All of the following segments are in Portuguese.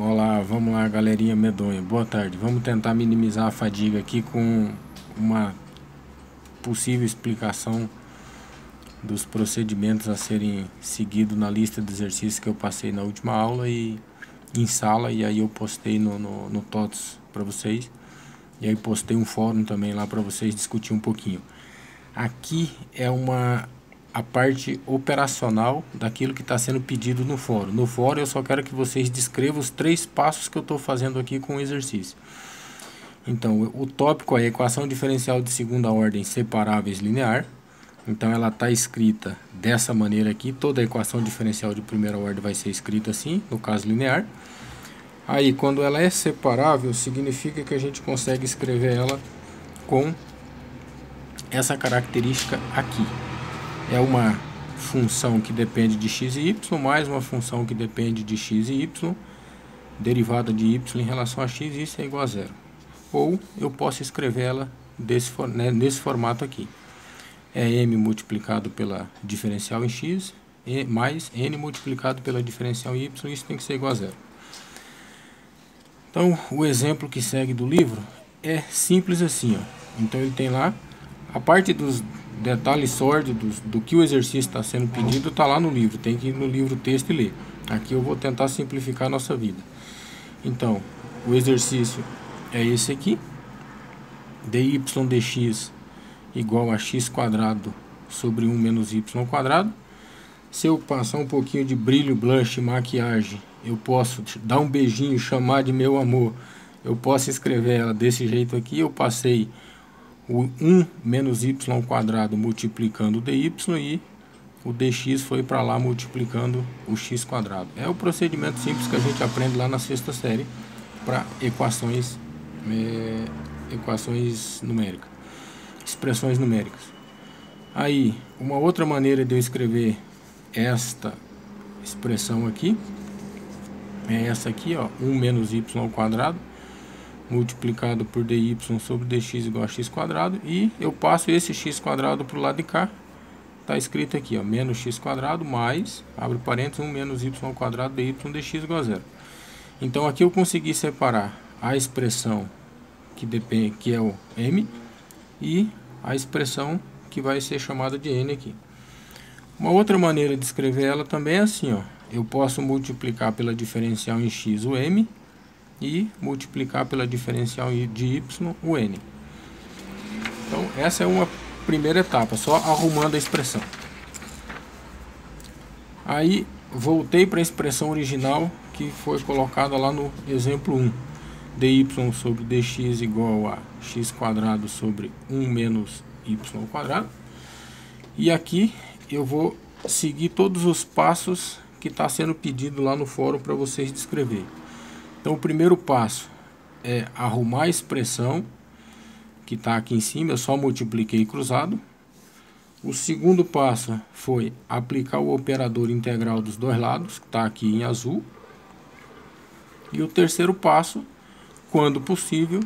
Olá, vamos lá, galerinha medonha. Boa tarde. Vamos tentar minimizar a fadiga aqui com uma possível explicação dos procedimentos a serem seguidos na lista de exercícios que eu passei na última aula e em sala, e aí eu postei no TOTS para vocês. E aí postei um fórum também lá para vocês discutir um pouquinho. Aqui é a parte operacional daquilo que está sendo pedido no fórum. No fórum eu só quero que vocês descrevam os 3 passos que eu estou fazendo aqui com o exercício. Então, o tópico é a equação diferencial de segunda ordem separáveis linear. Então, ela está escrita dessa maneira aqui. Toda a equação diferencial de primeira ordem vai ser escrita assim, no caso linear. Aí, quando ela é separável, significa que a gente consegue escrever ela com essa característica aqui. É uma função que depende de x e y, mais uma função que depende de x e y, derivada de y em relação a x, isso é igual a zero. Ou eu posso escrever ela nesse formato aqui. É m multiplicado pela diferencial em x, mais n multiplicado pela diferencial em y, isso tem que ser igual a zero. Então, o exemplo que segue do livro é simples assim, ó. Então, ele tem lá a parte dos detalhes sórdidos do que o exercício está sendo pedido, está lá no livro. Tem que ir no livro texto e ler. Aqui eu vou tentar simplificar a nossa vida. Então, o exercício é esse aqui. dy dx igual a x quadrado sobre 1 menos y quadrado. Se eu passar um pouquinho de brilho, blush, maquiagem, eu posso dar um beijinho, chamar de meu amor. Eu posso escrever ela desse jeito aqui. Eu passei o 1 menos y quadrado multiplicando o dy e o dx foi para lá multiplicando o x quadrado. É o procedimento simples que a gente aprende lá na 6ª série para equações numéricas, expressões numéricas. Aí, uma outra maneira de eu escrever esta expressão aqui é essa aqui, ó, 1 menos y quadrado multiplicado por dy sobre dx igual a x quadrado, e eu passo esse x quadrado para o lado de cá. Está escrito aqui, ó, menos x quadrado mais, abre parênteses, 1 menos y quadrado dy dx igual a zero. Então aqui eu consegui separar a expressão que é o m e a expressão que vai ser chamada de n aqui. Uma outra maneira de escrever ela também é assim, ó. Eu posso multiplicar pela diferencial em x o m e multiplicar pela diferencial de y o n. Então essa é uma primeira etapa, só arrumando a expressão. Aí voltei para a expressão original que foi colocada lá no exemplo 1. dy sobre dx igual a x quadrado sobre 1 menos y quadrado. E aqui eu vou seguir todos os passos que está sendo pedido lá no fórum para vocês descrever. Então o primeiro passo é arrumar a expressão que está aqui em cima, eu só multipliquei cruzado. O segundo passo foi aplicar o operador integral dos dois lados, que está aqui em azul. E o terceiro passo, quando possível,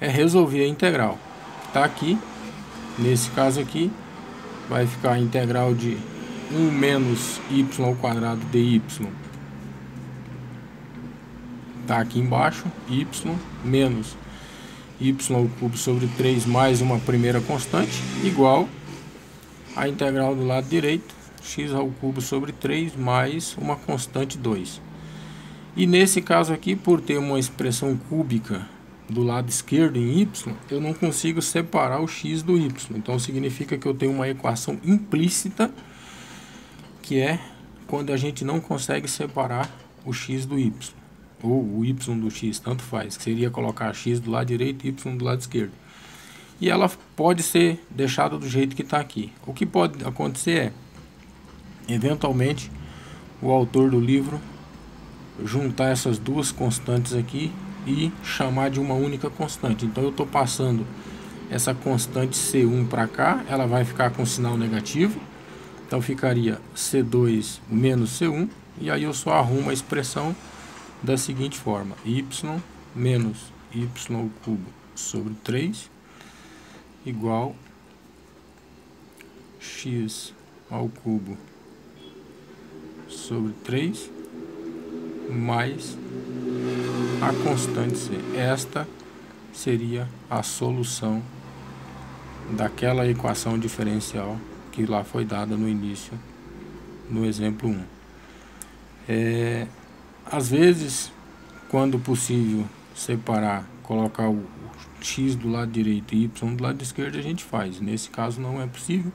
é resolver a integral, que está aqui. Nesse caso aqui, vai ficar a integral de 1 menos y quadrado dy. Está aqui embaixo, y menos y cubo sobre 3 mais uma primeira constante, igual a integral do lado direito, x ao cubo sobre 3 mais uma constante 2. E nesse caso aqui, por ter uma expressão cúbica do lado esquerdo em y, eu não consigo separar o x do y. Então significa que eu tenho uma equação implícita, que é quando a gente não consegue separar o x do y, ou o y do x, tanto faz, que seria colocar x do lado direito e y do lado esquerdo. E ela pode ser deixada do jeito que está aqui. O que pode acontecer é, eventualmente, o autor do livro juntar essas duas constantes aqui e chamar de uma única constante. Então eu estou passando essa constante C1 para cá, ela vai ficar com sinal negativo. Então ficaria C2 menos C1, e aí eu só arrumo a expressão da seguinte forma: y menos y cubo sobre 3 igual x ao cubo sobre 3 mais a constante C. Esta seria a solução daquela equação diferencial que lá foi dada no início, no exemplo 1. Às vezes, quando possível separar, colocar o x do lado direito e y do lado esquerdo, a gente faz. Nesse caso não é possível.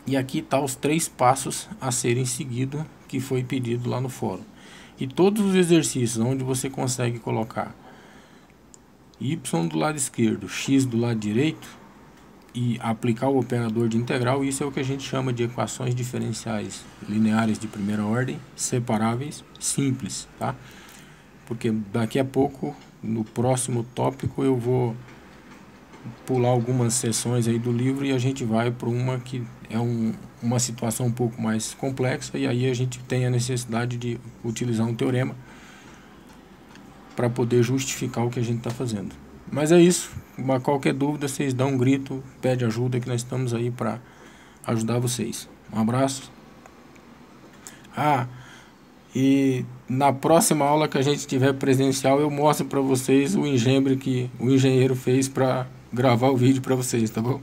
E aqui está os 3 passos a serem seguidos que foi pedido lá no fórum. E todos os exercícios onde você consegue colocar y do lado esquerdo, x do lado direito e aplicar o operador de integral, isso é o que a gente chama de equações diferenciais lineares de primeira ordem, separáveis, simples, tá? Porque daqui a pouco, no próximo tópico, eu vou pular algumas seções aí do livro e a gente vai para uma que é uma situação um pouco mais complexa, e aí a gente tem a necessidade de utilizar um teorema para poder justificar o que a gente está fazendo. Mas é isso. Qualquer dúvida, vocês dão um grito, pede ajuda, que nós estamos aí para ajudar vocês. Um abraço. E na próxima aula que a gente tiver presencial, eu mostro para vocês o engembre que o engenheiro fez para gravar o vídeo para vocês, tá bom?